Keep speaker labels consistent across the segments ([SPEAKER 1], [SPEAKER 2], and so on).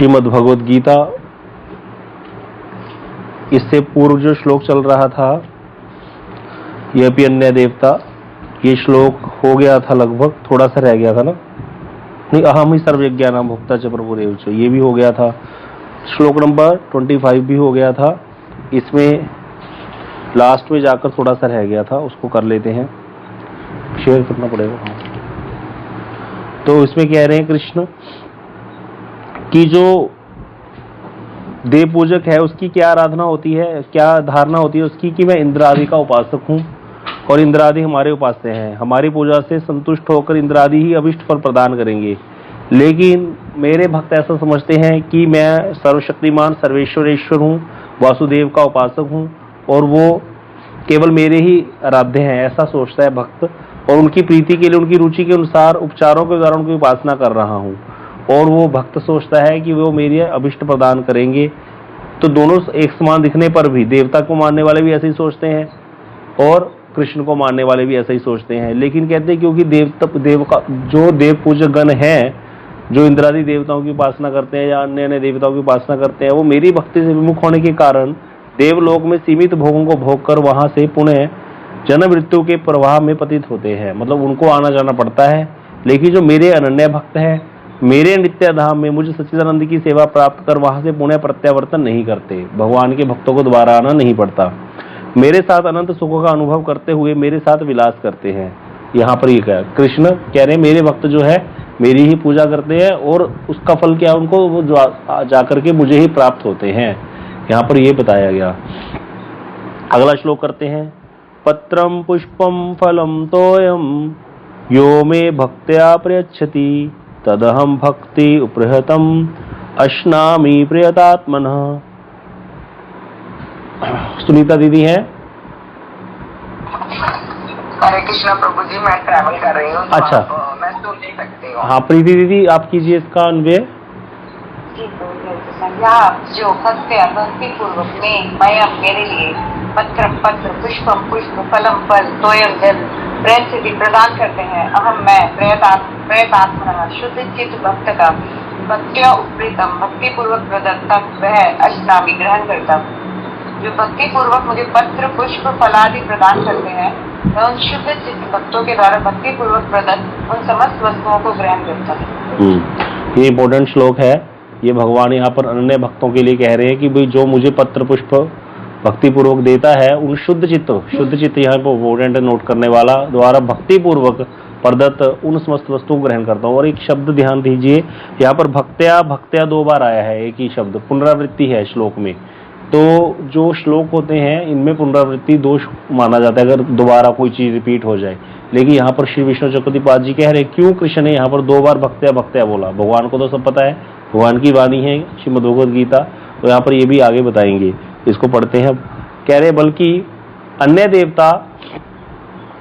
[SPEAKER 1] श्रीमद् भगवद गीता, इससे पूर्व जो श्लोक चल रहा था यह भी अन्य देवता, ये श्लोक हो गया था लगभग, थोड़ा सा रह गया था ना, नहीं, अहम ही सर्वज्ञानाम भोक्ता च प्रभुरेव च, ये भी हो गया था। श्लोक नंबर 25 भी हो गया था। इसमें लास्ट में जाकर थोड़ा सा रह गया था, उसको कर लेते हैं, शेयर करना पड़ेगा। तो इसमें कह रहे हैं कृष्ण कि जो देव पूजक है उसकी क्या आराधना होती है, क्या धारणा होती है उसकी, कि मैं इंद्र आदि का उपासक हूँ और इंद्र आदि हमारे उपास्य हैं, हमारी पूजा से संतुष्ट होकर इंद्र आदि ही अभिष्ट फल प्रदान करेंगे। लेकिन मेरे भक्त ऐसा समझते हैं कि मैं सर्वशक्तिमान सर्वेश्वरेश्वर हूँ, वासुदेव का उपासक हूँ और वो केवल मेरे ही आराध्य हैं, ऐसा सोचता है भक्त। और उनकी प्रीति के लिए, उनकी रुचि के अनुसार उपचारों के द्वारा उनकी उपासना कर रहा हूँ और वो भक्त सोचता है कि वो मेरे अभिष्ट प्रदान करेंगे। तो दोनों एक समान दिखने पर भी देवता को मानने वाले भी ऐसे ही सोचते हैं और कृष्ण को मानने वाले भी ऐसा ही सोचते हैं। लेकिन कहते हैं क्योंकि जो देव पूजक गण हैं, जो इंद्रादि देवताओं की उपासना करते हैं या अन्य अन्य देवताओं की उपासना करते हैं, वो मेरी भक्ति से विमुख होने के कारण देवलोक में सीमित भोगों को भोग कर वहां से पुनः जन्म मृत्यु के प्रवाह में पतित होते हैं, मतलब उनको आना जाना पड़ता है। लेकिन जो मेरे अनन्य भक्त हैं, मेरे नित्य धाम में मुझे सच्चिदानंद की सेवा प्राप्त कर वहां से पुनः प्रत्यावर्तन नहीं करते, भगवान के भक्तों को दोबारा आना नहीं पड़ता, मेरे साथ अनंत सुखों का अनुभव करते हुए मेरे साथ विलास करते हैं। यहाँ पर ये कृष्ण कह रहे हैं मेरे भक्त जो है मेरी ही पूजा करते हैं और उसका फल क्या, उनको वो जाकर के मुझे ही प्राप्त होते हैं। यहाँ पर ये बताया गया। अगला श्लोक करते हैं। पत्रम पुष्पम फलम तोयम यो मे भक्त्या प्रयच्छति तदहम भक्ति उपृहतम अश्नामि प्रियतात्मनः। सुनीता दीदी हैं।
[SPEAKER 2] हरे कृष्णा प्रभु जी, मैं ट्रैवल कर रही हूँ।
[SPEAKER 1] अच्छा,
[SPEAKER 2] मैं सुन नहीं सकती हूँ।
[SPEAKER 1] हाँ प्रीति दीदी आप कीजिए इसका अन्वय।
[SPEAKER 2] जो भक्ति पूर्वक में मैं मेरे लिए पत्र पुष्पम पुष्प फलम फल तोयम जल प्रेम से भी प्रदान करते हैं, अहम मैं प्रयतात्मनः शुद्ध चित्त भक्त का भक्त्या उपरीतम भक्ति पूर्वक प्रदत्तम वह अष्टामी ग्रहण करता। जो भक्ति पूर्वक मुझे पत्र पुष्प फलादि प्रदान करते हैं, मैं उन शुद्ध चित्त भक्तों के द्वारा भक्ति पूर्वक प्रदत्त उन समस्त वस्तुओं को ग्रहण करता है।
[SPEAKER 1] ये इम्पोर्टेंट श्लोक है। ये भगवान यहाँ पर अन्य भक्तों के लिए कह रहे हैं कि भाई जो मुझे पत्र पुष्प भक्ति पूर्वक देता है, उन शुद्ध चित्त यहाँ पर इम्पोर्टेंट नोट करने वाला द्वारा भक्ति पूर्वक प्रदत्त उन समस्त वस्तुओं को ग्रहण करता हूँ। और एक शब्द ध्यान दीजिए, यहाँ पर भक्त्या 2 बार आया है, एक ही शब्द, पुनरावृत्ति है श्लोक में। तो जो श्लोक होते हैं इनमें पुनरावृत्ति दोष माना जाता है अगर दोबारा कोई चीज रिपीट हो जाए। लेकिन यहाँ पर श्री विष्णु चक्रवर्ती जी कह रहे हैं क्यों कृष्ण ने यहाँ पर 2 बार भक्त्या बोला। भगवान को तो सब पता है, भगवान की वाणी है श्रीमद् भगवद गीता, तो यहाँ पर ये भी आगे बताएंगे। इसको पढ़ते हैं। कह रहे बल्कि अन्य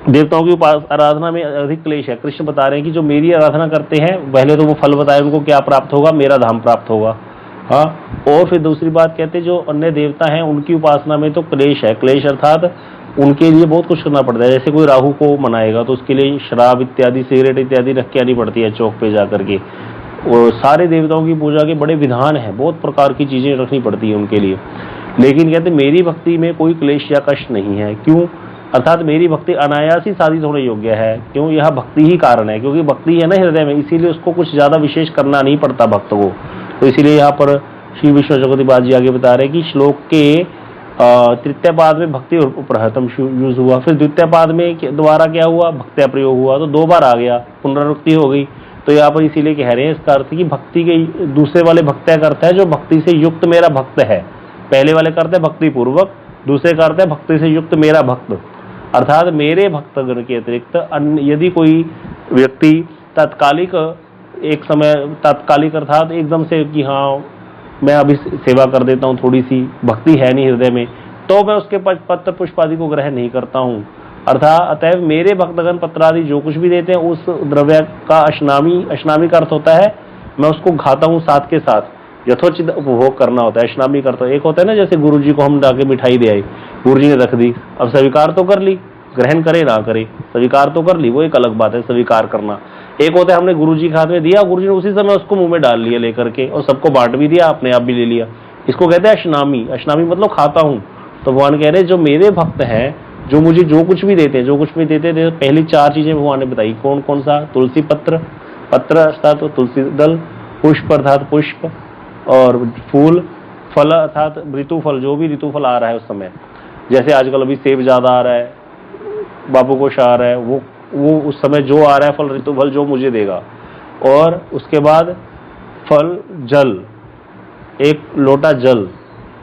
[SPEAKER 1] देवताओं की आराधना में अधिक क्लेश है। कृष्ण बता रहे हैं कि जो मेरी आराधना करते हैं, पहले तो वो फल बताए उनको क्या प्राप्त होगा, मेरा धाम प्राप्त होगा। हाँ, और फिर दूसरी बात कहते हैं जो अन्य देवता हैं उनकी उपासना में तो क्लेश है। क्लेश अर्थात उनके लिए बहुत कुछ करना पड़ता है। जैसे कोई राहु को मनाएगा तो उसके लिए शराब इत्यादि, सिगरेट इत्यादि रख के आनी पड़ती है चौक पे जाकर के। और सारे देवताओं की पूजा के बड़े विधान हैं, बहुत प्रकार की चीजें रखनी पड़ती है उनके लिए। लेकिन कहते मेरी भक्ति में कोई क्लेश या कष्ट नहीं है। क्यों? अर्थात मेरी भक्ति अनायास ही साधित होने योग्य है। क्यों? यह भक्ति ही कारण है, क्योंकि भक्ति है ना हृदय में, इसीलिए उसको कुछ ज्यादा विशेष करना नहीं पड़ता भक्त को। तो इसीलिए यहाँ पर श्री विष्णु चक्रवर्ती जी आगे बता रहे हैं कि श्लोक के तृतीय पाद में भक्ति उपरहतम यूज हुआ, फिर द्वितीय पाद में दोबारा क्या हुआ, भक्त्या प्रयोग हुआ, तो 2 बार आ गया, पुनरावृत्ति हो गई। तो यहाँ पर इसीलिए कह रहे हैं इसका अर्थ कि भक्ति के दूसरे वाले भक्त्या का अर्थ है जो भक्ति से युक्त मेरा भक्त है। पहले वाले का अर्थ है भक्ति पूर्वक, दूसरे का अर्थ है भक्ति से युक्त मेरा भक्त। अर्थात मेरे भक्तगण के अतिरिक्त यदि कोई व्यक्ति तात्कालिक अर्थात एकदम से कि हाँ मैं अभी सेवा कर देता हूँ, थोड़ी सी भक्ति है नहीं हृदय में, तो मैं उसके पत्र पुष्प आदि को ग्रहण नहीं करता हूँ। अतएव मेरे भक्तगण पत्र आदि जो कुछ भी देते हैं उस द्रव्य का अश्नामी का अर्थ होता है मैं उसको खाता हूँ साथ के साथ, यथोचित उपभोग करना होता है। अश्नामी करता है, एक होता है ना जैसे गुरु जी को हम जाके मिठाई दे आए, गुरु जी ने रख दी, अब स्वीकार तो कर ली, ग्रहण करे ना करे, स्वीकार तो कर ली, वो एक अलग बात है स्वीकार करना। एक होता है हमने गुरुजी के हाथ में दिया, गुरुजी ने उसी समय उसको मुंह में डाल लिया लेकर के और सबको बांट भी दिया, अपने आप भी ले लिया। इसको कहते हैं अशनामी। अशनामी मतलब खाता हूँ। तो भगवान कह रहे हैं जो मेरे भक्त हैं, जो मुझे जो कुछ भी देते हैं, जो कुछ भी देते थे, पहली 4 चीजें भगवान ने बताई। कौन कौन सा? तुलसी पत्र, पत्र अर्थात तो तुलसी दल, पुष्प अर्थात पुष्प, और फूल, फल अर्थात ऋतु फल, जो भी ऋतु फल आ रहा है उस समय, जैसे आजकल अभी सेब ज्यादा आ रहा है, बाबू गोश आ रहा है, वो उस समय जो आ रहा है फल, ऋतु फल जो मुझे देगा। और उसके बाद फल, जल, 1 लोटा जल,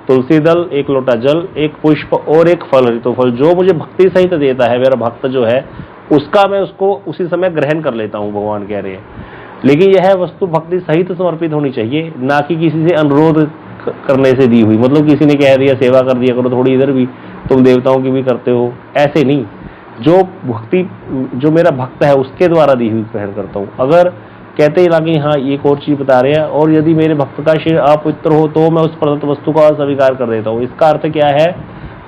[SPEAKER 1] तुलसी दल, 1 लोटा जल, 1 पुष्प और 1 फल, ऋतु फल, जो मुझे भक्ति सहित देता है मेरा भक्त जो है, उसका मैं उसको उसी समय ग्रहण कर लेता हूँ, भगवान कह रहे हैं। लेकिन यह वस्तु भक्ति सहित समर्पित होनी चाहिए, ना कि किसी से अनुरोध करने से दी हुई। मतलब किसी ने कह दिया सेवा कर दिया करो थोड़ी, इधर भी तुम देवताओं की भी करते हो, ऐसे नहीं। जो भक्ति जो मेरा भक्त है उसके द्वारा दी हुई ग्रहण करता हूँ। अगर कहते ही ना कि हाँ एक और चीज बता रहे हैं, और यदि मेरे भक्त का शरीर अपवित्र हो तो मैं उस प्रदत्त वस्तु का अस्वीकार कर देता हूँ। इसका अर्थ क्या है?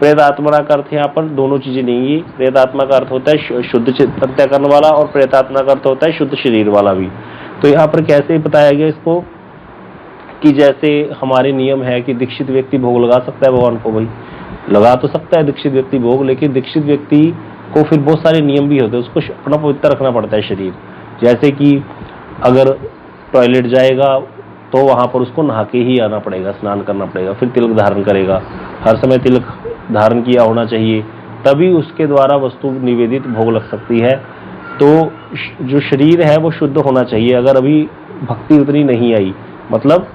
[SPEAKER 1] प्रेत आत्मा का अर्थ यहाँ पर दोनों चीजें नहीं है। प्रेत आत्मा का अर्थ होता है शुद्ध अंतःकरण वाला, और प्रेत आत्मा का अर्थ होता है शुद्ध शरीर वाला भी। तो यहाँ पर कैसे बताया गया इसको कि जैसे हमारे नियम है कि दीक्षित व्यक्ति भोग लगा सकता है भगवान को, भाई लगा तो सकता है दीक्षित व्यक्ति भोग, लेकिन दीक्षित व्यक्ति को फिर बहुत सारे नियम भी होते हैं, उसको अपना पवित्र रखना पड़ता है शरीर। जैसे कि अगर टॉयलेट जाएगा तो वहां पर उसको नहा के ही आना पड़ेगा, स्नान करना पड़ेगा, फिर तिलक धारण करेगा, हर समय तिलक धारण किया होना चाहिए, तभी उसके द्वारा वस्तु निवेदित भोग लग सकती है। तो जो शरीर है वो शुद्ध होना चाहिए। अगर अभी भक्ति उतनी नहीं आई, मतलब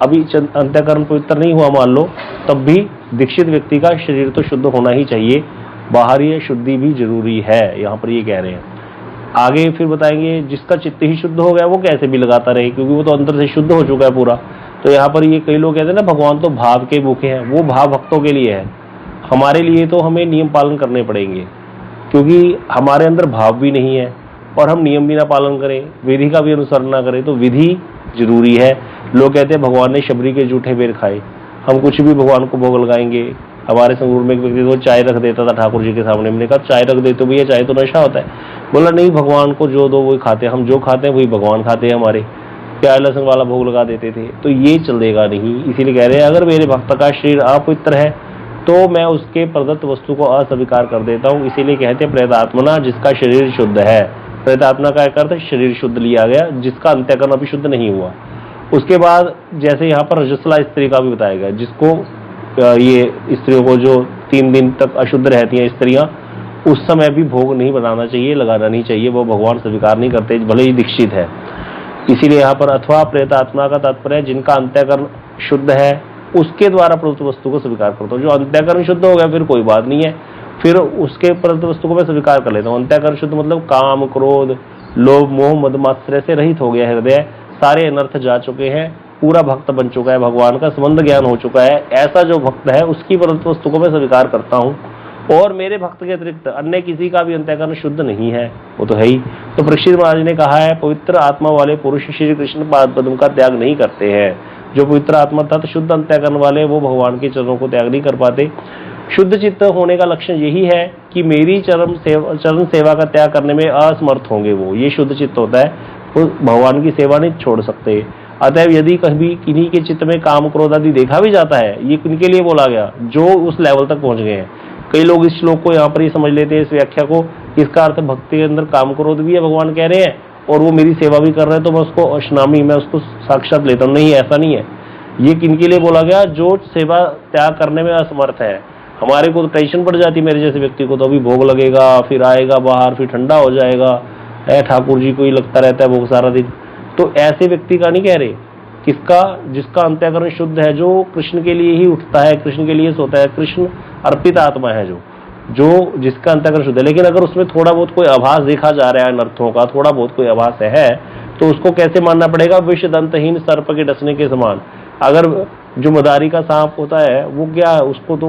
[SPEAKER 1] अभी अंतःकरण पवित्र नहीं हुआ मान लो, तब भी दीक्षित व्यक्ति का शरीर तो शुद्ध होना ही चाहिए, बाहरी शुद्धि भी जरूरी है, यहाँ पर ये कह रहे हैं। आगे फिर बताएंगे जिसका चित्त ही शुद्ध हो गया वो कैसे भी लगाता रहे, क्योंकि वो तो अंदर से शुद्ध हो चुका है पूरा। तो यहाँ पर ये कई लोग कहते हैं ना भगवान तो भाव के भूखे हैं, वो भाव भक्तों के लिए है। हमारे लिए तो हमें नियम पालन करने पड़ेंगे, क्योंकि हमारे अंदर भाव भी नहीं है और हम नियम भी ना पालन करें, विधि का भी अनुसरण ना करें, तो विधि जरूरी है। लोग कहते हैं भगवान ने शबरी के जूठे बेर खाए, हम कुछ भी भगवान को भोग लगाएंगे। हमारे संगरूर में एक व्यक्ति को चाय रख देता था ठाकुर जी के सामने, मैंने कहा चाय रख देते भैया, चाय तो नशा होता है। बोला नहीं, भगवान को जो दो वही खाते हैं, हम जो खाते हैं वही भगवान खाते हैं हमारे। प्याज लहसुन वाला भोग लगा देते थे, तो ये चलेगा नहीं। इसीलिए कह रहे हैं अगर मेरे भक्त का शरीर अपवित्र है तो मैं उसके प्रदत्त वस्तु को अस्वीकार कर देता हूँ। इसीलिए कहते हैं प्रेतात्मना, जिसका शरीर शुद्ध है। प्रेतात्मा का एक अर्थ है शरीर शुद्ध लिया गया, जिसका अंतःकरण अभी शुद्ध नहीं हुआ। उसके बाद जैसे यहाँ पर रजस्वला स्त्री का भी बताया गया, जिसको ये स्त्रियों को जो 3 दिन तक अशुद्ध रहती हैं स्त्रियां, उस समय भी भोग नहीं बनाना चाहिए, लगाना नहीं चाहिए, वो भगवान स्वीकार नहीं करते भले ही दीक्षित है। इसीलिए यहाँ पर अथवा प्रेतात्मा का तात्पर्य जिनका अंतःकरण शुद्ध है उसके द्वारा प्रदत्त वस्तु को स्वीकार करता हूँ। जो अंतःकरण शुद्ध हो गया फिर कोई बात नहीं है, फिर उसके प्रदत्त वस्तु को मैं स्वीकार कर लेता हूँ। अंतःकरण शुद्ध मतलब काम क्रोध लोभ मोह मद मात्सर्य से रहित हो गया हृदय, सारे अनर्थ जा चुके हैं, पूरा भक्त बन चुका है, भगवान का संबंध ज्ञान हो चुका है। ऐसा जो भक्त है उसकी प्रदत्त वस्तु को मैं स्वीकार करता हूँ, और मेरे भक्त के अतिरिक्त अन्य किसी का भी अंतःकरण शुद्ध नहीं है, वो तो है ही। तो परीक्षित महाराज ने कहा है पवित्र आत्मा वाले पुरुष श्री कृष्ण पाद पद्म का त्याग नहीं करते हैं। जो पवित्र आत्मा तथा शुद्ध अंतःकरण वाले वो भगवान के चरणों को त्याग नहीं कर पाते। शुद्ध चित्त होने का लक्षण यही है कि मेरी चरण सेवा का त्याग करने में असमर्थ होंगे वो, ये शुद्ध चित्त होता है, वो भगवान की सेवा नहीं छोड़ सकते। अतएव यदि कभी किन्हीं के चित्त में काम क्रोध आदि देखा भी जाता है, ये किनके लिए बोला गया? जो उस लेवल तक पहुंच गए हैं। कई लोग इस श्लोक को यहाँ पर ही समझ लेते हैं, इस व्याख्या को, इसका अर्थ भक्ति के अंदर काम क्रोध भी है, भगवान कह रहे हैं, और वो मेरी सेवा भी कर रहे हैं तो मैं उसको अशनामी, मैं उसको साक्षात लेता हूँ। नहीं, ऐसा नहीं है। ये किनके लिए बोला गया? जो सेवा त्याग करने में असमर्थ है। हमारे को तो टेंशन पड़ जाती है मेरे जैसे व्यक्ति को, तो अभी भोग लगेगा, फिर आएगा बाहर, फिर ठंडा हो जाएगा, ठाकुर जी को ही लगता रहता है भोग सारा दिन। तो ऐसे व्यक्ति का नहीं कह रहे, किसका? जिसका अंतःकरण शुद्ध है, जो कृष्ण के लिए ही उठता है, कृष्ण के लिए सोता है, कृष्ण अर्पित आत्मा है, जो जिसका अंतःकरण शुद्ध है। लेकिन अगर उसमें थोड़ा बहुत कोई आभास देखा जा रहा है अनर्थों का, थोड़ा बहुत कोई आभास है, तो उसको कैसे मानना पड़ेगा? विष दंतहीन सर्प के डसने के समान। अगर जो मदारी का सांप होता है वो क्या है, उसको तो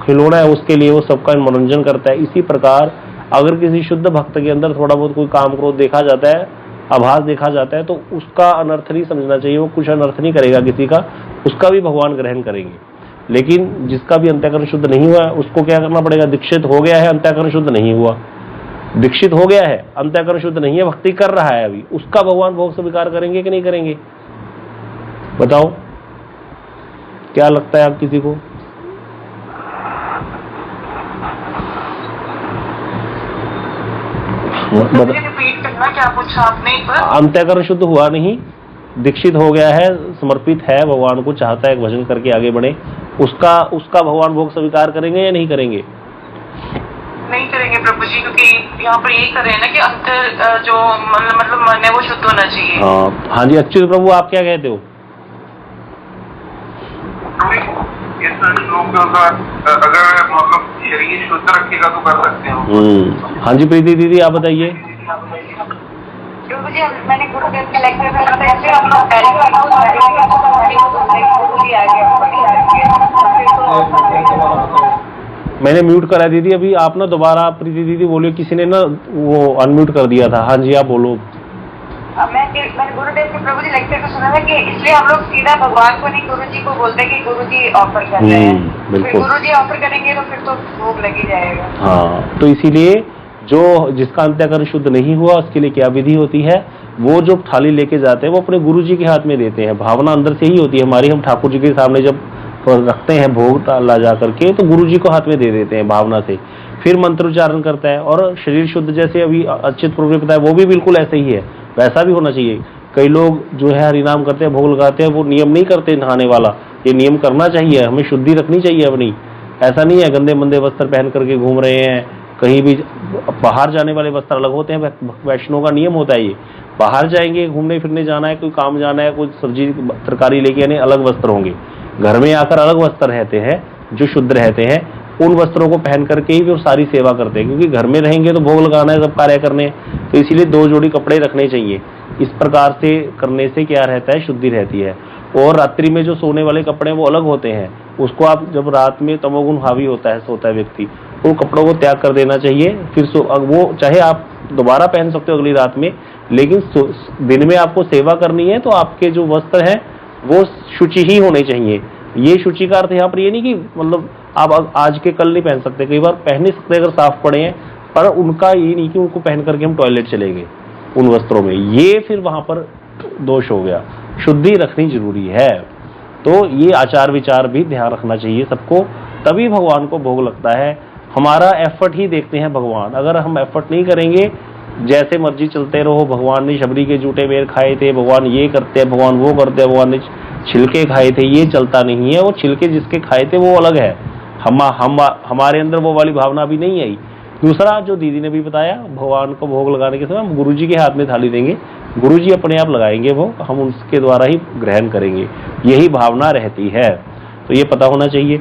[SPEAKER 1] खिलौना है उसके लिए, वो सबका मनोरंजन करता है। इसी प्रकार अगर किसी शुद्ध भक्त के अंदर थोड़ा बहुत कोई काम क्रोध देखा जाता है, आभास देखा जाता है, तो उसका अनर्थ नहीं समझना चाहिए, वो कुछ अनर्थ नहीं करेगा किसी का, उसका भी भगवान ग्रहण करेंगे। लेकिन जिसका भी अंतःकरण शुद्ध नहीं हुआ है उसको क्या करना पड़ेगा? दीक्षित हो गया है, अंतःकरण शुद्ध नहीं हुआ, दीक्षित हो गया है, अंतःकरण शुद्ध नहीं है, भक्ति कर रहा है अभी, उसका भगवान भोग स्वीकार करेंगे कि नहीं करेंगे? बताओ, क्या लगता है आप किसी को?
[SPEAKER 2] रिपीट करना, क्या पूछा आपने?
[SPEAKER 1] अंतःकरण शुद्ध हुआ नहीं, दीक्षित हो गया है, समर्पित है भगवान को, चाहता है भजन करके आगे बढ़े, उसका भगवान भोग स्वीकार करेंगे या नहीं करेंगे?
[SPEAKER 2] नहीं करेंगे प्रभु जी, क्योंकि यहाँ पर यही कर रहे हैं ना कि अंतर जो मतलब मन है वो शुद्ध होना चाहिए।
[SPEAKER 1] हाँ जी, अच्छे प्रभु आप क्या कहते हो?
[SPEAKER 3] अगर मतलब शरीर शुद्ध रखेगा तो कर सकते हो।
[SPEAKER 1] हाँ जी प्रीति दीदी आप बताइए।
[SPEAKER 2] प्रभु जी मैंने गुरुदेव के लेक्चर में
[SPEAKER 1] मैंने म्यूट करा दीदी अभी, आप ना दोबारा प्रीति दीदी बोलिए, किसी ने ना वो अनम्यूट कर दिया था। हाँ जी आप बोलो।
[SPEAKER 2] मैंने गुरुदेव के प्रभु जी लेक्चर को सुना था कि इसलिए हम लोग सीधा भगवान को नहीं गुरु जी को बोलते कि गुरु जी ऑफर कर रहे हैं।
[SPEAKER 1] बिल्कुल,
[SPEAKER 2] गुरु जी ऑफर करेंगे तो फिर तो भोग लग ही जाएगा।
[SPEAKER 1] हाँ, तो इसीलिए जो जिसका अंतःकरण शुद्ध नहीं हुआ उसके लिए क्या विधि होती है? वो जो थाली लेके जाते हैं वो अपने गुरु जी के हाथ में देते हैं। भावना अंदर से ही होती है हमारी, हम ठाकुर जी के सामने जब रखते हैं भोग ला जा करके तो गुरु जी को हाथ में दे देते हैं भावना से, फिर मंत्र उच्चारण करता है और शरीर शुद्ध, जैसे अभी अच्युत प्रभु ने बताया वो भी बिल्कुल ऐसे ही है, वैसा भी होना चाहिए। कई लोग जो है हरिनाम करते हैं, भोग लगाते हैं, वो नियम नहीं करते नहाने वाला, ये नियम करना चाहिए, हमें शुद्धि रखनी चाहिए अपनी। ऐसा नहीं है गंदे मंदे वस्त्र पहन करके घूम रहे हैं, कहीं भी बाहर जाने वाले वस्त्र अलग होते हैं, वैष्णव का नियम होता है ये, बाहर जाएंगे घूमने फिरने जाना है, कोई काम जाना है, कोई सब्जी तरकारी लेके आने, अलग वस्त्र होंगे। घर में आकर अलग वस्त्र रहते हैं जो शुद्ध रहते हैं, उन वस्त्रों को पहन करके ही वो सारी सेवा करते हैं, क्योंकि घर में रहेंगे तो भोग लगाना है, सब कार्य करने, तो इसीलिए 2 जोड़ी कपड़े रखने चाहिए। इस प्रकार से करने से क्या रहता है? शुद्धि रहती है। और रात्रि में जो सोने वाले कपड़े वो अलग होते हैं, उसको आप जब रात में तमोगुण हावी होता है, सोता है व्यक्ति, तो कपड़ों को त्याग कर देना चाहिए। फिर वो चाहे आप दोबारा पहन सकते हो अगली रात में, लेकिन दिन में आपको सेवा करनी है तो आपके जो वस्त्र हैं वो शुचि ही होने चाहिए। ये शुचि का अर्थ यहाँ पर ये नहीं कि मतलब आप आज के कल नहीं पहन सकते, कई बार पहन नहीं सकते अगर साफ पड़े हैं, पर उनका ये नहीं कि उनको पहन करके हम टॉयलेट चले गए उन वस्त्रों में, ये फिर वहां पर दोष हो गया। शुद्धि रखनी जरूरी है, तो ये आचार विचार भी ध्यान रखना चाहिए सबको, तभी भगवान को भोग लगता है। हमारा एफर्ट ही देखते हैं भगवान, अगर हम एफर्ट नहीं करेंगे, जैसे मर्जी चलते रहो, भगवान ने शबरी के जूठे बेर खाए थे, भगवान ये करते हैं, भगवान वो करते हैं, भगवान ने छिलके खाए थे, ये चलता नहीं है। वो छिलके जिसके खाए थे वो अलग है, हमारे अंदर वो वाली भावना भी नहीं आई। दूसरा जो दीदी ने भी बताया, भगवान को भोग लगाने के समय हम गुरु जी के हाथ में थाली देंगे, गुरु जी अपने आप लगाएंगे भोग, हम उसके द्वारा ही ग्रहण करेंगे, यही भावना रहती है, तो ये पता होना चाहिए।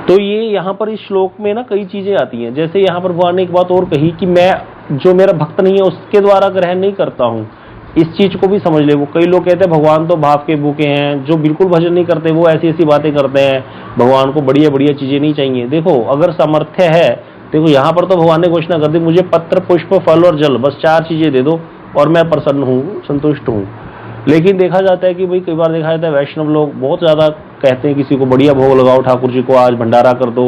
[SPEAKER 1] तो ये यहाँ पर इस श्लोक में ना कई चीजें आती हैं, जैसे यहाँ पर भगवान ने एक बात और कही कि मैं जो मेरा भक्त नहीं है उसके द्वारा ग्रहण नहीं करता हूँ, इस चीज को भी समझ ले। वो कई लोग कहते हैं भगवान तो भाव के भूखे हैं, जो बिल्कुल भजन नहीं करते वो ऐसी ऐसी बातें करते हैं, भगवान को बढ़िया बढ़िया चीजें नहीं चाहिए। देखो अगर सामर्थ्य है, देखो यहाँ पर तो भगवान ने घोषणा कर दी, मुझे पत्र पुष्प फल और जल, बस 4 चीजें दे दो और मैं प्रसन्न हूँ, संतुष्ट हूँ। लेकिन देखा जाता है कि भाई कई बार देखा जाता है वैष्णव लोग बहुत ज्यादा कहते हैं किसी को बढ़िया भोग लगाओ ठाकुर जी को, आज भंडारा कर दो,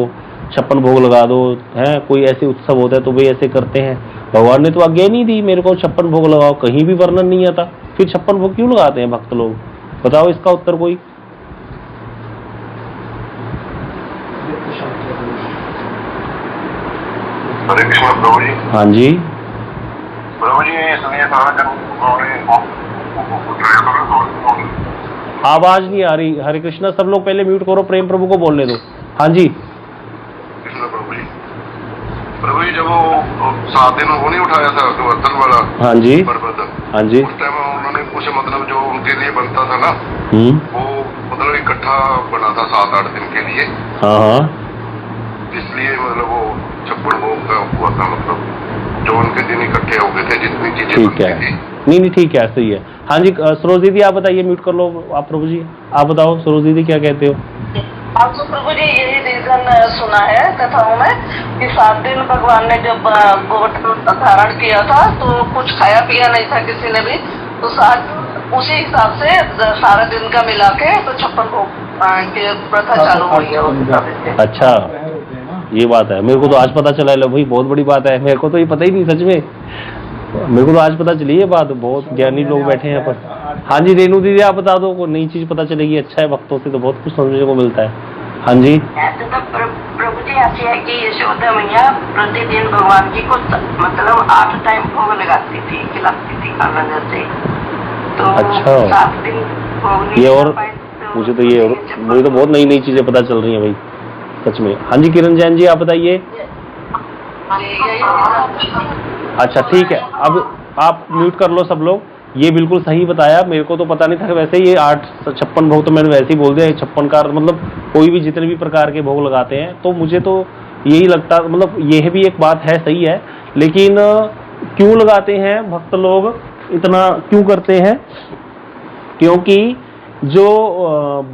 [SPEAKER 1] 56 भोग लगा दो, है कोई ऐसे उत्सव होता है तो भाई ऐसे करते हैं। भगवान ने तो आज्ञा नहीं दी मेरे को 56 भोग लगाओ, कहीं भी वर्णन नहीं आता, फिर 56 भोग क्यों लगाते हैं भक्त लोग? बताओ इसका उत्तर कोई।
[SPEAKER 3] हरे कृष्ण प्रभु जी।
[SPEAKER 1] हाँ जी
[SPEAKER 3] प्रभु जी, सुनिए
[SPEAKER 1] आवाज नहीं आ रही। हरे कृष्णा, सब लोग पहले म्यूट करो, प्रेम प्रभु को बोलने दो। हाँ जी
[SPEAKER 3] प्रभु जी, जब वो 7 दिन वो नहीं उठाया था गोवर्धन वाला,
[SPEAKER 1] हाँ जी
[SPEAKER 3] पर्वत,
[SPEAKER 1] हाँ जी,
[SPEAKER 3] उस टाइम उन्होंने कुछ मतलब जो उनके लिए बनता था ना, वो मतलब इकट्ठा बना था 7-8 दिन के लिए।
[SPEAKER 1] हाँ हाँ,
[SPEAKER 3] इसलिए मतलब वो 56 भोग का हुआ था, मतलब जो उनके दिन इकट्ठे हो गए थे जितनी चीजें।
[SPEAKER 1] ठीक है, नहीं ठीक है, सही है। हाँ जी सरोज दीदी आप बताइए, म्यूट कर लो आप प्रभु जी, आप बताओ सरोज दीदी क्या कहते हो?
[SPEAKER 4] आपको प्रभु जी यही रीजन सुना है कथाओं में कि 7 दिन भगवान ने जब गोवर्धन धारण किया था तो कुछ खाया पिया नहीं था किसी ने भी, तो 7 उसी हिसाब से सारा दिन का मिला के तो 56 भोग की प्रथा चालू हुई है उस हिसाब से।
[SPEAKER 1] अच्छा, ये बात है। मेरे को तो आज पता चला है। लो भाई, बहुत बड़ी बात है। मेरे को तो ये पता ही नहीं, सच में मेरे को तो आज पता चली है बात। बहुत ज्ञानी लोग बैठे हैं यहाँ पर। हाँ जी रेणु दीदी, आप बता दो, कोई नई चीज पता चलेगी। अच्छा है, भक्तों से तो बहुत कुछ समझने को मिलता है। हाँ जी।
[SPEAKER 4] ऐसे तो प्रभु जी ऐसी है कि यशोदा मैया प्रतिदिन भगवान जी को मतलब 8 टाइम भोग लगाती थी, खिलाती थी खाना जैसे। तो
[SPEAKER 1] अच्छा।
[SPEAKER 4] 7 दिन भोग नहीं
[SPEAKER 1] ये और
[SPEAKER 4] खिला पाए तो
[SPEAKER 1] मुझे तो ये और मुझे तो बहुत नई नई चीजें पता चल रही हैं भाई, सच में। हाँ जी किरण जैन जी, आप बताइए। अच्छा ठीक है, अब आप म्यूट कर लो सब लोग। ये बिल्कुल सही बताया। मेरे को तो पता नहीं था। वैसे ये 56 भोग तो मैंने वैसे ही बोल दिया। 56 का मतलब कोई भी जितने भी प्रकार के भोग लगाते हैं, तो मुझे तो यही लगता, मतलब यह भी एक बात है, सही है। लेकिन क्यों लगाते हैं भक्त लोग, इतना क्यों करते हैं? क्योंकि जो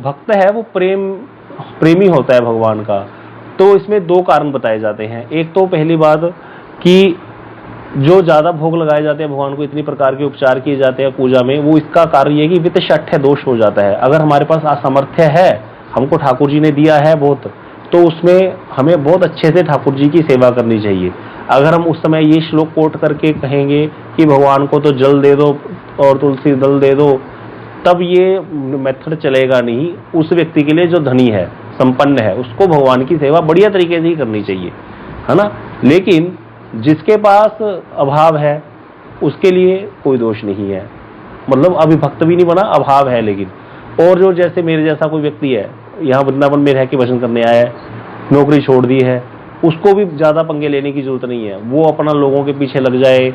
[SPEAKER 1] भक्त है वो प्रेमी होता है भगवान का। तो इसमें 2 कारण बताए जाते हैं। एक तो पहली बात कि जो ज्यादा भोग लगाए जाते हैं भगवान को, इतनी प्रकार के उपचार किए जाते हैं पूजा में, वो इसका कारण ये कि वित्तशठ्य दोष हो जाता है। अगर हमारे पास असामर्थ्य है, हमको ठाकुर जी ने दिया है बहुत, तो उसमें हमें बहुत अच्छे से ठाकुर जी की सेवा करनी चाहिए। अगर हम उस समय ये श्लोक कोट करके कहेंगे कि भगवान को तो जल दे दो और तुलसी दल दे दो, तब ये मेथड चलेगा नहीं। उस व्यक्ति के लिए जो धनी है, संपन्न है, उसको भगवान की सेवा बढ़िया तरीके से ही करनी चाहिए, है ना। लेकिन जिसके पास अभाव है उसके लिए कोई दोष नहीं है, मतलब अभी भक्त भी नहीं बना, अभाव है लेकिन। और जो जैसे मेरे जैसा कोई व्यक्ति है, यहाँ वृंदावन में रह के भजन करने आया है, नौकरी छोड़ दी है, उसको भी ज्यादा पंगे लेने की जरूरत नहीं है। वो अपना लोगों के पीछे लग जाए,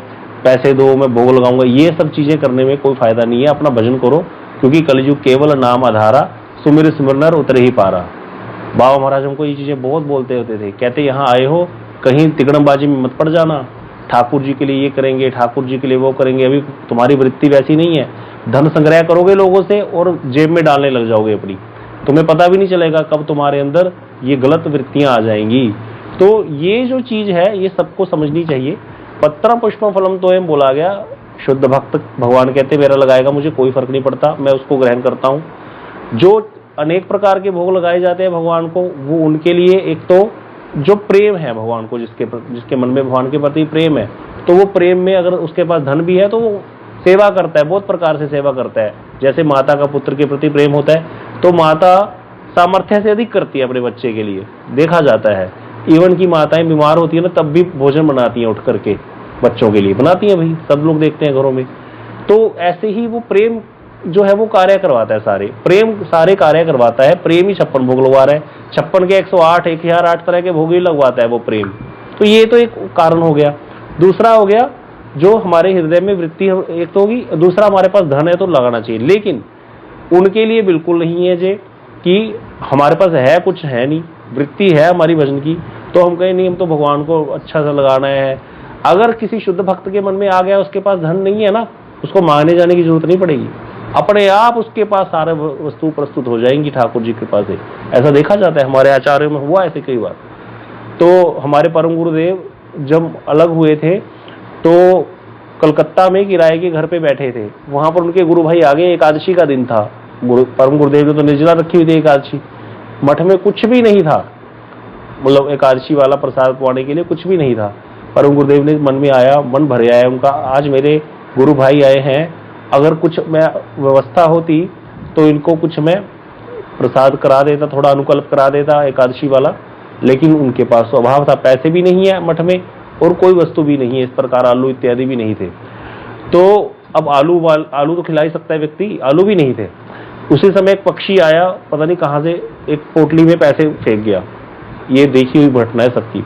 [SPEAKER 1] पैसे दो मैं भोग लगाऊंगा, ये सब चीजें करने में कोई फायदा नहीं है। अपना भजन करो, क्योंकि कलयुग केवल नाम आधारा, सुमिर सिमरनर उतरे ही पारा। बाबा महाराज हमको ये चीजें बहुत बोलते होते थे। कहते यहाँ आए हो, कहीं तिकड़मबाजी में मत पड़ जाना। ठाकुर जी के लिए ये करेंगे, ठाकुर जी के लिए वो करेंगे। अभी तुम्हारी वृत्ति वैसी नहीं है। धन संग्रह करोगे लोगों से और जेब में डालने लग जाओगे अपनी, तुम्हें पता भी नहीं चलेगा कब तुम्हारे अंदर ये गलत वृत्तियां आ जाएंगी। तो ये जो चीज है ये सबको समझनी चाहिए। पत्रम पुष्पम फलम तोयम बोला गया। शुद्ध भक्त भगवान कहते मेरा लगाएगा, मुझे कोई फर्क नहीं पड़ता, मैं उसको ग्रहण करता हूँ। जो अनेक प्रकार के भोग लगाए जाते हैं भगवान को, वो उनके लिए एक तो जो प्रेम है भगवान को, जिसके मन में भगवान के प्रति प्रेम है, तो वो प्रेम में अगर उसके पास धन भी है तो वो सेवा करता है, बहुत प्रकार से सेवा करता है। जैसे माता का पुत्र के प्रति प्रेम होता है तो माता सामर्थ्य से अधिक करती है अपने बच्चे के लिए, देखा जाता है। इवन की माताएं बीमार होती है ना, तब भी भोजन बनाती हैं, उठ करके बच्चों के लिए बनाती हैं भाई, सब लोग देखते हैं घरों में। तो ऐसे ही वो प्रेम जो है वो कार्य करवाता है, सारे कार्य करवाता है। प्रेम ही 56 भोग लगवा रहा है। 56 के 108 1008 तरह के भोग ही लगवाता है वो प्रेम। तो ये तो एक कारण हो गया। दूसरा हो गया जो हमारे हृदय में वृत्ति एक तो होगी, दूसरा हमारे पास धन है तो लगाना चाहिए। लेकिन उनके लिए बिल्कुल नहीं है जे कि हमारे पास है कुछ है नहीं, वृत्ति है हमारी भजन की, तो हम कहें नहीं हम तो भगवान को अच्छा सा लगाना है। अगर किसी शुद्ध भक्त के मन में आ गया, उसके पास धन नहीं है ना, उसको मांगने जाने की जरूरत नहीं पड़ेगी, अपने आप उसके पास सारे वस्तु प्रस्तुत हो जाएंगी ठाकुर जी के पास से। ऐसा देखा जाता है, हमारे आचार्यों में हुआ ऐसे कई बार। तो हमारे परम गुरुदेव जब अलग हुए थे तो कलकत्ता में किराए के घर पे बैठे थे। वहां पर उनके गुरु भाई आ गए, एकादशी का दिन था। परम गुरुदेव ने तो निर्जला रखी हुई थी एकादशी, मठ में कुछ भी नहीं था, मतलब एकादशी वाला प्रसाद पाने के लिए कुछ भी नहीं था। परम गुरुदेव ने मन में आया, मन भर आया उनका, आज मेरे गुरु भाई आए हैं, अगर कुछ मैं व्यवस्था होती तो इनको कुछ मैं प्रसाद करा देता, थोड़ा अनुकल्प करा देता एकादशी वाला। लेकिन उनके पास अभाव था, पैसे भी नहीं है मठ में और कोई वस्तु भी नहीं है, इस प्रकार आलू इत्यादि भी नहीं थे। तो अब आलू तो खिला ही सकता है व्यक्ति, आलू भी नहीं थे। उसी समय एक पक्षी आया, पता नहीं कहां से, एक पोटली में पैसे फेंक गया। ये देखी हुई घटना है सबकी।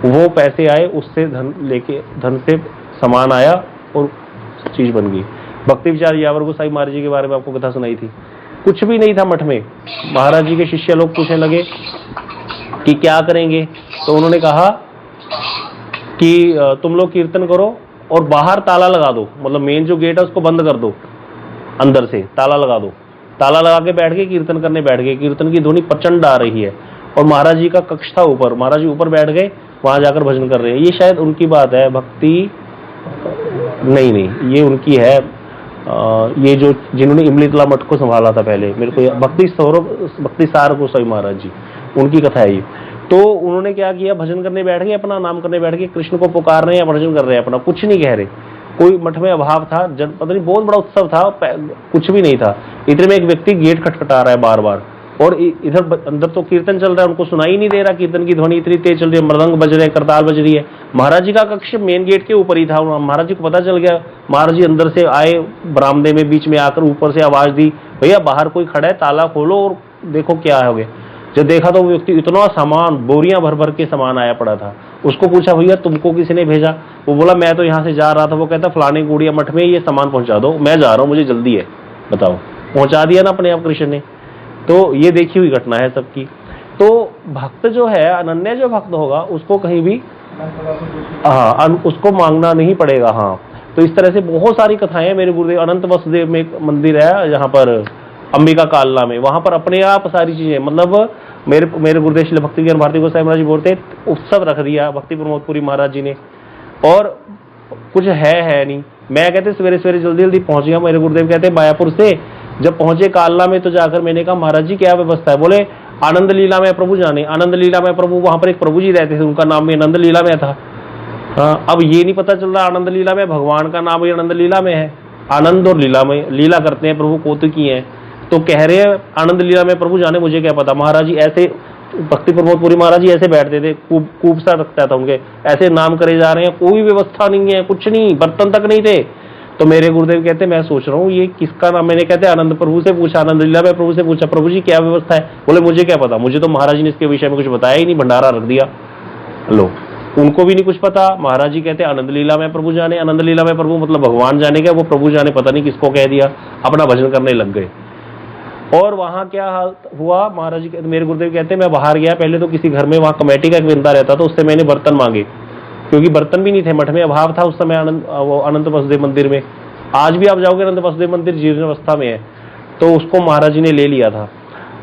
[SPEAKER 1] वो पैसे आए, उससे धन से सामान आया और चीज बन गई। भक्ति विचार यावर गोसाई महाराज जी के बारे में आपको कथा सुनाई थी। कुछ भी नहीं था मठ में। महाराज जी के शिष्य लोग पूछने लगे कि क्या करेंगे, तो उन्होंने कहा कि तुम लोग कीर्तन करो और बाहर ताला लगा दो, मतलब मेन जो गेट है उसको बंद कर दो, अंदर से ताला लगा दो। ताला लगा के बैठ गए, कीर्तन करने बैठ गए। कीर्तन की ध्वनि प्रचंड आ रही है और महाराज जी का कक्ष था ऊपर, महाराज जी ऊपर बैठ गए, वहां जाकर भजन कर रहे हैं। ये शायद उनकी बात है, भक्ति नहीं, ये उनकी है ये जो जिन्होंने इमलीतला मठ को संभाला था पहले, मेरे को भक्ति सार गोसाई महाराज जी, उनकी कथा है ये। तो उन्होंने क्या किया, भजन करने बैठ गए, अपना नाम करने बैठ गए, कृष्ण को पुकार रहे हैं या भजन कर रहे हैं, अपना कुछ नहीं कह रहे। कोई मठ में अभाव था, पता नहीं बहुत बड़ा उत्सव था, कुछ भी नहीं था। इतने में एक व्यक्ति गेट खटखटा रहा है बार बार, और इधर अंदर तो कीर्तन चल रहा है, उनको सुनाई नहीं दे रहा, कीर्तन की ध्वनि इतनी तेज चल रही है, मृदंग बज रहे हैं, करताल बज रही है। महाराज जी का कक्ष मेन गेट के ऊपर ही था। महाराज जी को पता चल गया, महाराज जी अंदर से आए, बरामदे में बीच में आकर ऊपर से आवाज दी, भैया बाहर कोई खड़ा है, ताला खोलो और देखो क्या हो गया। जब देखा तो वो व्यक्ति इतना सामान, बोरियां भर भर के सामान आया पड़ा था। उसको पूछा, भैया तुमको किसी ने भेजा? वो बोला मैं तो यहाँ से जा रहा था। वो कहता फलाने गुड़िया मठ में ये सामान पहुंचा दो, मैं जा रहा हूँ, मुझे जल्दी है। बताओ, पहुंचा दिया ना अपने आप कृष्ण ने। तो ये देखी हुई घटना है सबकी। तो भक्त जो है, अनन्य जो भक्त होगा, उसको कहीं भी उसको मांगना नहीं पड़ेगा। हाँ, तो इस तरह से बहुत सारी कथाएं मेरे गुरुदेव अनंत वसुदेव में एक मंदिर है जहाँ पर अंबिका कालना में, वहां पर अपने आप सारी चीजें, मतलब मेरे गुरुदेव श्री भक्ति ज्ञान भारती गोसाई महाराज जी बोलते उत्सव रख दिया भक्ति प्रमोदपुरी महाराज जी ने, और कुछ है नहीं। मैं कहते सवेरे सवेरे जल्दी जल्दी पहुंच गया। मेरे गुरुदेव कहते मायापुर से जब पहुंचे कालना में तो जाकर मैंने कहा महाराज जी क्या व्यवस्था है? बोले आनंद लीला में प्रभु जाने। आनंद लीला में प्रभु, वहां पर एक प्रभु जी रहते थे, उनका नाम भी आनंद लीला में था। हाँ, अब ये नहीं पता चल रहा आनंद लीला में भगवान का नाम भी आनंद लीला में है। आनंद और लीला में लीला करते हैं प्रभु, कौतुकी है। तो कह रहे हैं आनंद लीला में प्रभु जाने, मुझे क्या पता। महाराज जी ऐसे, भक्ति प्रमोदपुरी महाराज जी ऐसे बैठते थे, कूप सा रखता था उनके, ऐसे नाम करे जा रहे हैं, कोई व्यवस्था नहीं है, कुछ नहीं, बर्तन तक नहीं थे। तो मेरे गुरुदेव कहते मैं सोच रहा हूँ ये किसका नाम। मैंने कहते आनंद प्रभु से पूछा, आनंद लीला में प्रभु से पूछा, प्रभु जी क्या व्यवस्था है? बोले मुझे क्या पता, मुझे तो महाराज जी ने इसके विषय में कुछ बताया ही नहीं, भंडारा रख दिया। लो, उनको भी नहीं कुछ पता। महाराज जी कहते आनंद लीला में प्रभु जाने। आनंद लीला में प्रभु मतलब भगवान जाने का, वो प्रभु जाने पता नहीं किसको कह दिया, अपना भजन करने लग गए। और वहां क्या हाल हुआ, महाराज जी मेरे गुरुदेव कहते मैं बाहर गया, पहले तो किसी घर में वहां कमेटी का एक बंदा रहता था, उससे मैंने बर्तन मांगे, क्योंकि बर्तन भी नहीं थे, मठ में अभाव था उस समय। अनंत वसुदेव मंदिर में, आज भी आप जाओगे अनंत वसुदेव मंदिर जीर्ण अवस्था में है, तो उसको महाराज जी ने ले लिया था।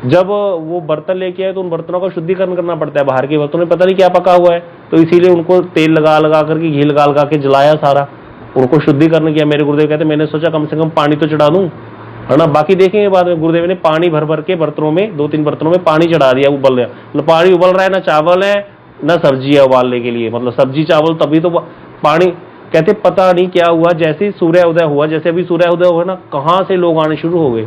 [SPEAKER 1] जब वो बर्तन लेके आए तो उन बर्तनों का शुद्धिकरण करना पड़ता है, बाहर के बर्तनों में पता नहीं क्या पका हुआ है, तो इसीलिए उनको तेल लगा लगा करके, घी लगा लगा के जलाया सारा, उनको शुद्धिकरण किया। मेरे गुरुदेव कहते मैंने सोचा कम से कम पानी तो चढ़ा दूं, है ना, बाकी देखेंगे बाद में। गुरुदेव ने पानी भर भर के बर्तनों में, 2-3 बर्तनों में पानी चढ़ा दिया, उबल रहा, मतलब पानी उबल रहा है, ना चावल है ना सब्जी है उबालने के लिए, मतलब सब्जी चावल तभी तो पानी। कहते पता नहीं क्या हुआ, जैसे ही सूर्य उदय हुआ, जैसे अभी सूर्य उदय हुआ ना, कहाँ से लोग आने शुरू हो गए।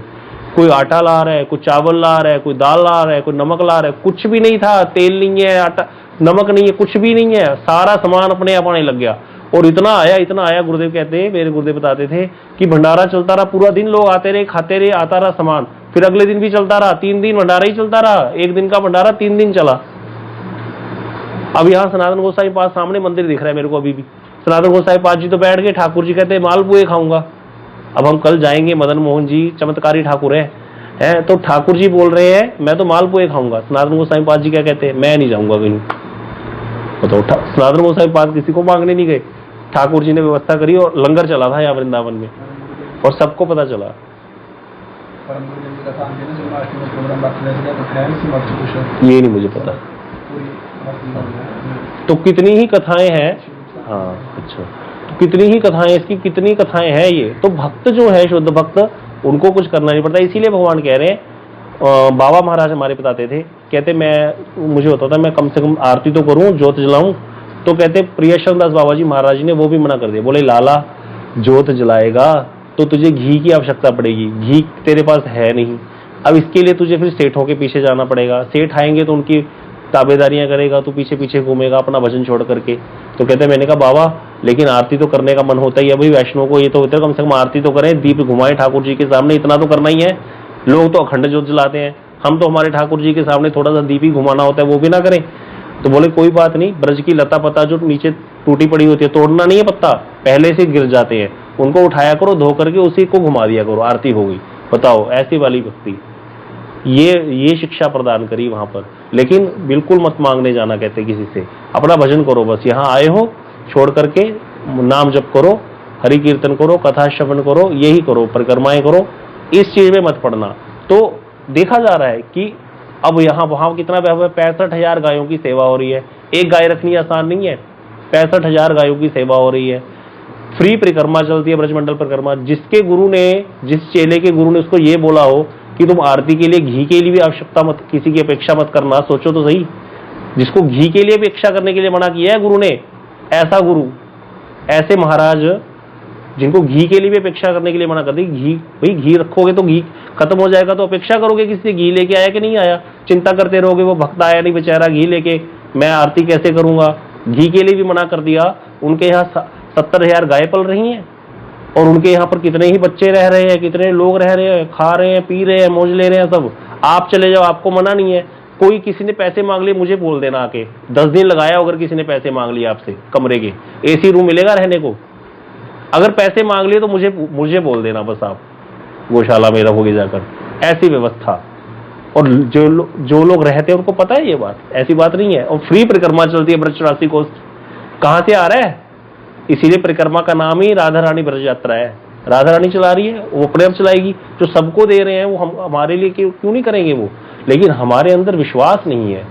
[SPEAKER 1] कोई आटा ला रहा है, कोई चावल ला रहा है, कोई दाल ला रहा है, कोई नमक ला रहा है, कुछ भी नहीं था, तेल नहीं है, आटा नमक नहीं है, कुछ भी नहीं है, सारा सामान अपने आप आने लग गया। और इतना आया, गुरुदेव कहते, मेरे गुरुदेव बताते थे कि भंडारा चलता रहा पूरा दिन, लोग आते रहे, खाते रहे, आता रहा सामान, फिर अगले दिन भी चलता रहा, 3 दिन भंडारा ही चलता रहा, एक दिन का भंडारा 3 दिन चला। अब यहाँ सनातन गोसाई पास सामने मंदिर दिख रहा है मेरे को अभी भी। सनातन गोसाई पास जी तो बैठ गए, ठाकुर जी कहते मालपुए खाऊंगा। अब हम कल जाएंगे, मदन मोहन जी चमत्कारी ठाकुर है, तो ठाकुर जी बोल रहे हैं मैं तो मालपुए खाऊंगा। सनातन गोसाई पास जी क्या कहते हैं, मैं नहीं जाऊंगा कहीं। तो सनातन गोसाई पास किसी को मांगने नहीं गए, ठाकुर जी ने व्यवस्था करी और लंगर चला था यहाँ वृंदावन में, और सबको पता चला। ये नहीं मुझे पता। तो कितनी ही कथाएं हैं। हाँ, अच्छा, तो कितनी ही कथाएं, इसकी कितनी कथाएं हैं ये। तो भक्त जो है, शुद्ध भक्त, उनको कुछ करना नहीं पड़ता। इसीलिए भगवान कह रहे हैं, बाबा महाराज हमारे बताते थे, कहते मुझे होता था मैं कम से कम आरती तो करूं, जोत जलाऊं। तो कहते प्रियशरण दास बाबा जी महाराज जी ने वो भी मना कर दिया, बोले लाला जोत जलाएगा तो तुझे घी की आवश्यकता पड़ेगी, घी तेरे पास है नहीं, अब इसके लिए तुझे फिर सेठों के पीछे जाना पड़ेगा, सेठ आएंगे तो उनकी ताबेदारियां करेगा, तू पीछे पीछे घूमेगा अपना भजन छोड़ करके। तो कहते मैंने कहा बाबा लेकिन आरती तो करने का मन होता ही है भाई, वैष्णव को ये तो होता है कम से कम आरती तो करें, दीप घुमाएं ठाकुर जी के सामने, इतना तो करना ही है। लोग तो अखंड जोत जलाते हैं, हम तो हमारे ठाकुर जी के सामने थोड़ा सा दीप ही घुमाना होता है, वो भी ना करें। तो बोले कोई बात नहीं, ब्रज की लता पता जो नीचे टूटी पड़ी होती है, तोड़ना नहीं है पत्ता, पहले से गिर जाते हैं, उनको उठाया करो, धो करके उसी को घुमा दिया करो, आरती हो गई। बताओ ऐसी वाली भक्ति, ये शिक्षा प्रदान करी वहां पर। लेकिन बिल्कुल मत मांगने जाना कहते किसी से, अपना भजन करो बस। यहाँ आए हो छोड़ करके नाम जप करो, हरि कीर्तन करो, कथा श्रवण करो, यही करो, परिक्रमाएं करो, इस चीज में मत पड़ना। तो देखा जा रहा है कि अब यहाँ वहां कितना 65,000 गायों की सेवा हो रही है। एक गाय रखनी आसान नहीं है, 65,000 गायों की सेवा हो रही है। फ्री परिक्रमा चलती है, ब्रजमंडल परिक्रमा। जिसके गुरु ने, जिस चेले के गुरु ने उसको ये बोला हो कि तुम आरती के लिए घी के लिए भी आवश्यकता मत, किसी की अपेक्षा मत करना, सोचो तो सही। जिसको घी के लिए भी अपेक्षा करने के लिए मना किया है गुरु ने, ऐसा गुरु, ऐसे महाराज जिनको घी के लिए भी अपेक्षा करने के लिए मना कर दी। घी, भाई घी रखोगे तो घी खत्म हो जाएगा, तो अपेक्षा करोगे किसी से, घी लेके आया कि नहीं आया, चिंता करते रहोगे वो भक्त आया नहीं बेचारा घी लेके, मैं आरती कैसे करूंगा। घी के लिए भी मना कर दिया। उनके यहाँ 70,000 गाय पल रही हैं और उनके यहाँ पर कितने ही बच्चे रह रहे हैं, कितने लोग रह रहे हैं, खा रहे हैं, पी रहे हैं, मौज ले रहे हैं सब। आप चले जाओ, आपको मना नहीं है। कोई किसी ने पैसे मांग लिए, मुझे बोल देना आके, 10 दिन लगाया अगर किसी ने पैसे मांग लिए आपसे कमरे के, एसी रूम मिलेगा रहने को। अगर पैसे मांग लिए तो मुझे बोल देना बस, आप गौशाला में रहोगे जाकर, ऐसी व्यवस्था। और जो लोग रहते हैं उनको पता है ये बात, ऐसी बात नहीं है। और फ्री परिक्रमा चलती है ब्रज राशि को, कहां से आ रहा है? इसीलिए परिक्रमा का नाम ही राधा रानी ब्रज यात्रा है। राधा रानी चला रही है, वो अपने आप चलाएगी। जो सबको दे रहे हैं वो हमारे लिए क्यों नहीं करेंगे वो? लेकिन हमारे अंदर विश्वास नहीं है।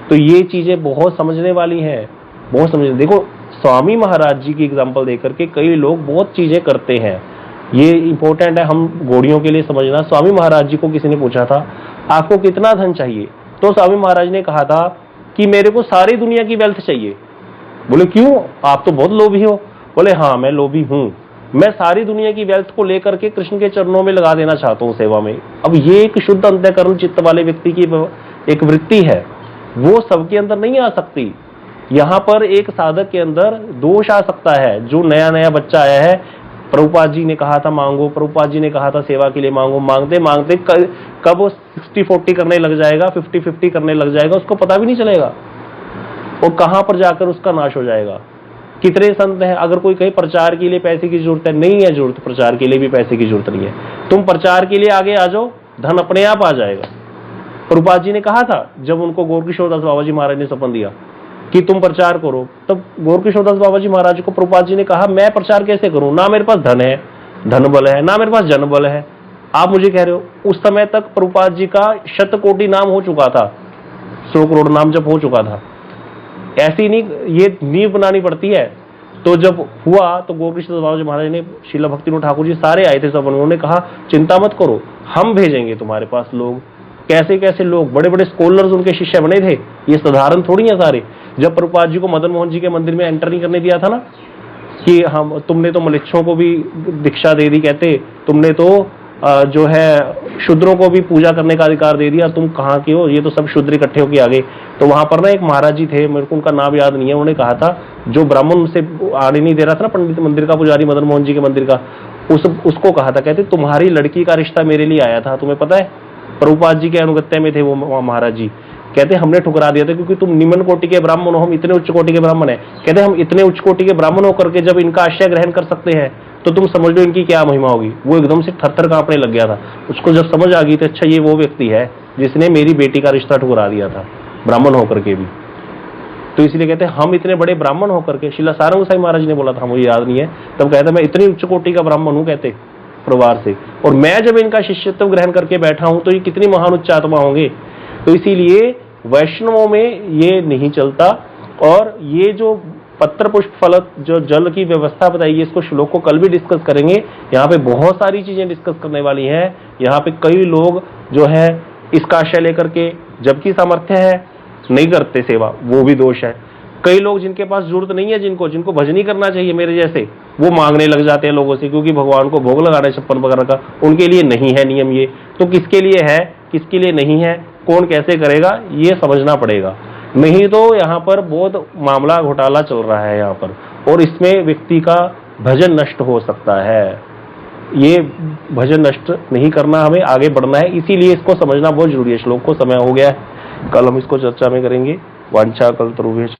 [SPEAKER 1] तो ये चीजें बहुत समझने वाली हैं, बहुत समझने। देखो स्वामी महाराज जी की एग्जाम्पल देकर के कई लोग बहुत चीजें करते हैं, ये इंपॉर्टेंट है हम घोड़ियों के लिए समझना। स्वामी महाराज जी को किसी ने पूछा था आपको कितना धन चाहिए, तो स्वामी महाराज ने कहा था कि मेरे को सारी दुनिया की वेल्थ चाहिए। बोले क्यों, आप तो बहुत लोभी हो। बोले हाँ मैं लोभी हूं, मैं सारी दुनिया की वेल्थ को लेकर के कृष्ण के चरणों में लगा देना चाहता हूं सेवा में। अब ये एक शुद्ध अंतःकरण चित्त वाले व्यक्ति की एक वृत्ति है, वो सबके अंदर नहीं आ सकती। यहाँ पर एक साधक के अंदर दोष आ सकता है। जो नया नया बच्चा आया है, प्रभुपाद जी ने कहा था मांगो, प्रभुपाद जी ने कहा था सेवा के लिए मांगो, मांगते मांगते कब वो 60-40 करने लग जाएगा, 50-50 करने लग जाएगा, उसको पता भी नहीं चलेगा और कहां पर जाकर उसका नाश हो जाएगा। कितने संत हैं, अगर कोई कहीं प्रचार के लिए पैसे की जरूरत है, नहीं है जरूरत, प्रचार के लिए भी पैसे की जरूरत नहीं है, तुम प्रचार के लिए आगे आ जाओ, धन अपने आप आ जाएगा। प्रभुपाद जी ने कहा था जब उनको गौरकिशोर दास बाबा जी महाराज ने सपन दिया कि तुम प्रचार करो, तब गौरकिशोर दास बाबा जी महाराज को प्रभुपाद जी ने कहा मैं प्रचार कैसे करूं, ना मेरे पास धन है, धन बल है, ना मेरे पास जन बल है। आप मुझे कह रहे हो, उस समय तक प्रभुपाद जी का 100 नाम हो चुका था, 100 करोड़ नाम जब हो चुका था। ऐसी नहीं, ये नींव बनानी पड़ती है। तो जब हुआ तो गौरकिशोर बाबा जी महाराज ने, शीला भक्तिविनोद ठाकुर जी सारे आए थे सब, उन्होंने कहा चिंता मत करो, हम भेजेंगे तुम्हारे पास लोग। कैसे कैसे लोग, बड़े बड़े स्कॉलर्स उनके शिष्य बने थे, ये साधारण थोड़ी है सारे। जब प्रभुपाद जी को मदन मोहन जी के मंदिर में एंटर नहीं करने दिया था ना, कि हम, तुमने तो मलिच्छों को भी दीक्षा दे दी, कहते तुमने तो जो है शूद्रों को भी पूजा करने का अधिकार दे दिया, तुम कहाँ के हो, ये तो सब शूद्र इकट्ठे होके आ गए। तो वहां पर ना एक महाराज जी थे, मेरे को उनका नाम याद नहीं है, उन्होंने कहा था जो ब्राह्मण से आने नहीं दे रहा था ना, पंडित मंदिर का पुजारी मदन मोहन जी के मंदिर का, उसको कहा था, कहते तुम्हारी लड़की का रिश्ता मेरे लिए आया था, तुम्हें पता है। प्रभुपाद जी के अनुगत्य में थे वो महाराज जी, कहते हमने ठुकरा दिया था क्योंकि तुम निम्न कोटि के ब्राह्मण हो, हम इतने उच्च कोटि के ब्राह्मण हैं। कहते हम इतने उच्च कोटि के ब्राह्मण होकर के जब इनका आश्रय ग्रहण कर सकते हैं तो तुम समझ लो इनकी क्या महिमा होगी। वो एकदम से थर-थर कांपने लग गया था। उसको जब समझ आ गई तो अच्छा ये वो व्यक्ति है जिसने मेरी बेटी का रिश्ता ठुकरा दिया था ब्राह्मण होकर के भी। तो इसलिए कहते हैं हम इतने बड़े ब्राह्मण होकर के, शिला सारंग गोसाई महाराज ने बोला था, मुझे याद नहीं है, तब कहते मैं इतनी उच्च कोटि का ब्राह्मण हूँ कहते परिवार से, और मैं जब इनका शिष्यत्व ग्रहण करके बैठा हूं तो ये कितनी महान उच्च आत्मा होंगे। तो इसीलिए वैष्णवों में ये नहीं चलता। और ये जो पत्र पुष्प फल जो जल की व्यवस्था बताई, इसको श्लोक को कल भी डिस्कस करेंगे। यहाँ पे बहुत सारी चीजें डिस्कस करने वाली हैं। यहाँ पे कई लोग जो है इसका आशय लेकर के, जबकि सामर्थ्य है, नहीं करते सेवा, वो भी दोष है। कई लोग जिनके पास जरूरत नहीं है, जिनको भजनी करना चाहिए मेरे जैसे, वो मांगने लग जाते हैं लोगों से, क्योंकि भगवान को भोग लगाना है 56 प्रकार का, उनके लिए नहीं है नियम ये। तो किसके लिए है, किसके लिए नहीं है, कौन कैसे करेगा, ये समझना पड़ेगा। नहीं तो यहाँ पर बहुत मामला घोटाला चल रहा है यहाँ पर, और इसमें व्यक्ति का भजन नष्ट हो सकता है। ये भजन नष्ट नहीं करना, हमें आगे बढ़ना है, इसीलिए इसको समझना बहुत जरूरी है। श्लोक को समय हो गया है, कल हम इसको चर्चा में करेंगे। वांछा कल्पतरुभ्यश्च